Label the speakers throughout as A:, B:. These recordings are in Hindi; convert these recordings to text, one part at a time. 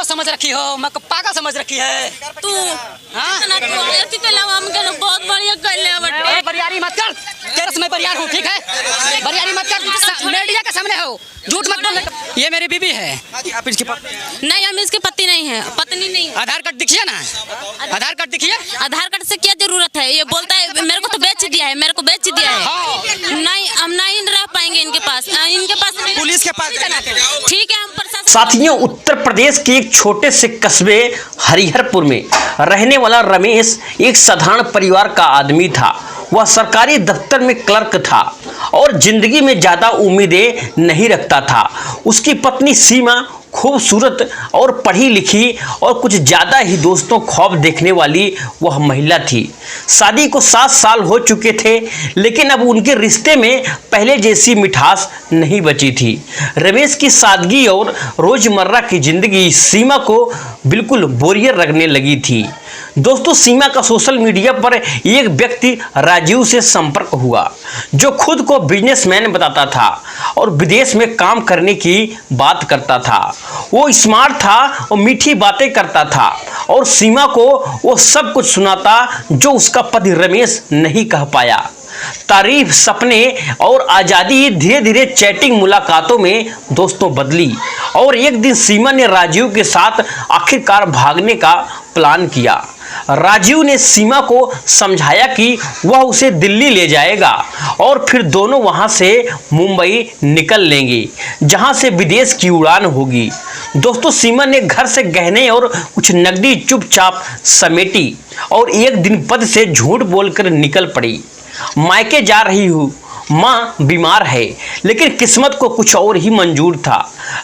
A: समझ रखी हो, मैं पागल समझ रखी है
B: तू। बहुत बढ़िया कर ले बटे।
A: बरियारी मत कर, तेरे से मैं बरियार हूँ, ठीक है? बरियारी मत कर, मीडिया के सामने हो, झूठ मत बोल। ये मेरी बीबी है। आप इसकी पत्नी?
B: नहीं, हम इसकी पति नहीं है, पत्नी नहीं है।
A: आधार कार्ड दिखिए ना, आधार कार्ड दिखिए।
B: आधार कार्ड से क्या जरूरत है? ये बोलता है मेरे को तो बेच दिया है, मेरे को बेच दिया है। नहीं, हम नहीं रह पाएंगे इनके पास
A: पुलिस के पास।
B: ठीक है, हम प्रशासन।
C: साथियों, उत्तर प्रदेश के एक छोटे से कस्बे हरिहरपुर में रहने वाला रमेश एक साधारण परिवार का आदमी था। वह सरकारी दफ्तर में क्लर्क था और जिंदगी में ज़्यादा उम्मीदें नहीं रखता था। उसकी पत्नी सीमा खूबसूरत और पढ़ी लिखी और कुछ ज़्यादा ही दोस्तों ख्वाब देखने वाली वह महिला थी। शादी को 7 साल हो चुके थे, लेकिन अब उनके रिश्ते में पहले जैसी मिठास नहीं बची थी। रमेश की सादगी और रोज़मर्रा की ज़िंदगी सीमा को बिल्कुल बोरियत लगने लगी थी। दोस्तों, सीमा का सोशल मीडिया पर एक व्यक्ति राजीव से संपर्क हुआ, जो खुद को बिजनेसमैन बताता था और विदेश में काम करने की बात करता था। वो स्मार्ट था और मीठी बातें करता था और सीमा को वो सब कुछ सुनाता जो उसका पति रमेश नहीं कह पाया। तारीफ, सपने और आज़ादी धीरे धीरे चैटिंग मुलाकातों में दोस्तों बदली और एक दिन सीमा ने राजीव के साथ आखिरकार भागने का प्लान किया। राजीव ने सीमा को समझाया कि वह उसे दिल्ली ले जाएगा और फिर दोनों वहां से मुंबई निकल लेंगे, जहां से विदेश की उड़ान होगी। दोस्तों, सीमा ने घर से गहने और कुछ नकदी चुपचाप समेटी और एक दिन पद से झूठ बोलकर निकल पड़ी। मायके जा रही हूँ, माँ बीमार है, लेकिन किस्मत को कुछ और ही मंजूर था।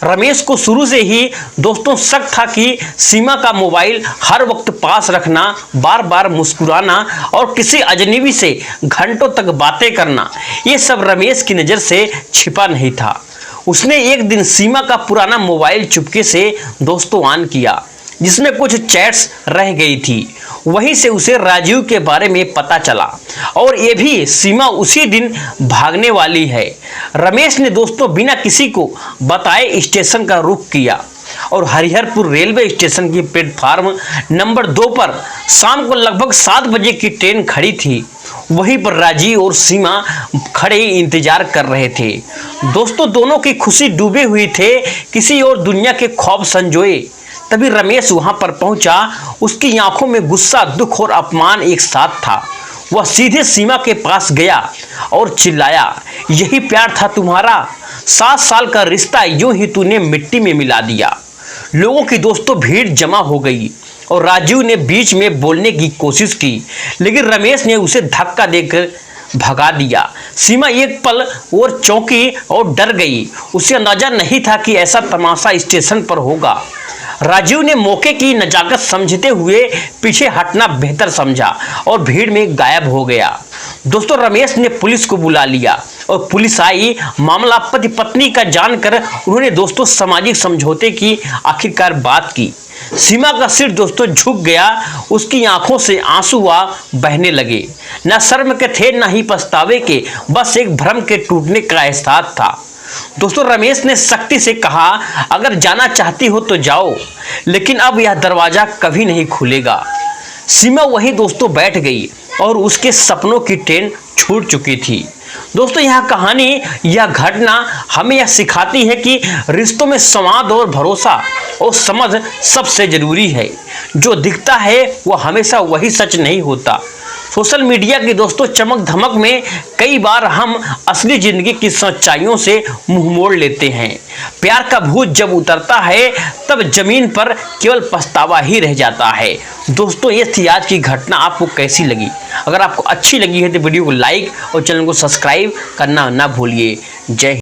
C: रमेश को शुरू से ही दोस्तों शक था कि सीमा का मोबाइल हर वक्त पास रखना, बार बार मुस्कुराना और किसी अजनबी से घंटों तक बातें करना, ये सब रमेश की नज़र से छिपा नहीं था। उसने एक दिन सीमा का पुराना मोबाइल चुपके से दोस्तों ऑन किया, जिसमें कुछ चैट्स रह गई थी। वहीं से उसे राजीव के बारे में पता चला और ये भी सीमा उसी दिन भागने वाली है। रमेश ने दोस्तों बिना किसी को बताए स्टेशन का रुख किया और हरिहरपुर रेलवे स्टेशन की प्लेटफार्म नंबर 2 पर शाम को लगभग 7 बजे की ट्रेन खड़ी थी। वहीं पर राजीव और सीमा खड़े इंतजार कर रहे थे। दोस्तों, दोनों की खुशी डूबे हुई थे, किसी और दुनिया के ख्वाब संजोए। तभी रमेश वहां पर पहुंचा। उसकी आंखों में गुस्सा, दुख और अपमान एक साथ था। वह सीधे सीमा के पास गया और चिल्लाया, यही प्यार था तुम्हारा? 7 साल का रिश्ता यूं ही तूने मिट्टी में मिला दिया। लोगों की दोस्तों भीड़ जमा हो गई और राजीव ने बीच में बोलने की कोशिश की, लेकिन रमेश ने उसे धक्का देकर भगा दिया। सीमा एक पल और चौंकी और डर गई। उसे अंदाजा नहीं था कि ऐसा तमाशा स्टेशन पर होगा। राजीव ने मौके की नजाकत समझते हुए पीछे हटना बेहतर समझा और भीड़ में गायब हो गया। दोस्तों, रमेश ने पुलिस को बुला लिया और पुलिस आई। मामला पति पत्नी का जानकर उन्होंने दोस्तों सामाजिक समझौते की आखिरकार बात की। सीमा का सिर दोस्तों झुक गया, उसकी आंखों से आंसू बहने लगे। न शर्म के थे न ही पछतावे के, बस एक भ्रम के टूटने का एहसास था। दोस्तों, रमेश ने सख्ती से कहा, अगर जाना चाहती हो तो जाओ, लेकिन अब यह दरवाजा कभी नहीं खुलेगा। सीमा वहीं दोस्तों बैठ गई और उसके सपनों की ट्रेन छूट चुकी थी। दोस्तों, यह कहानी, यह घटना हमें यह सिखाती है कि रिश्तों में संवाद और भरोसा और समझ सबसे जरूरी है। जो दिखता है वह हमेशा वही सच नहीं होता। सोशल मीडिया की दोस्तों चमक धमक में कई बार हम असली जिंदगी की सच्चाइयों से मुंह मोड़ लेते हैं। प्यार का भूत जब उतरता है तब जमीन पर केवल पछतावा ही रह जाता है। दोस्तों, ये थी आज की घटना। आपको कैसी लगी? अगर आपको अच्छी लगी है तो वीडियो को लाइक और चैनल को सब्सक्राइब करना ना भूलिए। जय हिंद।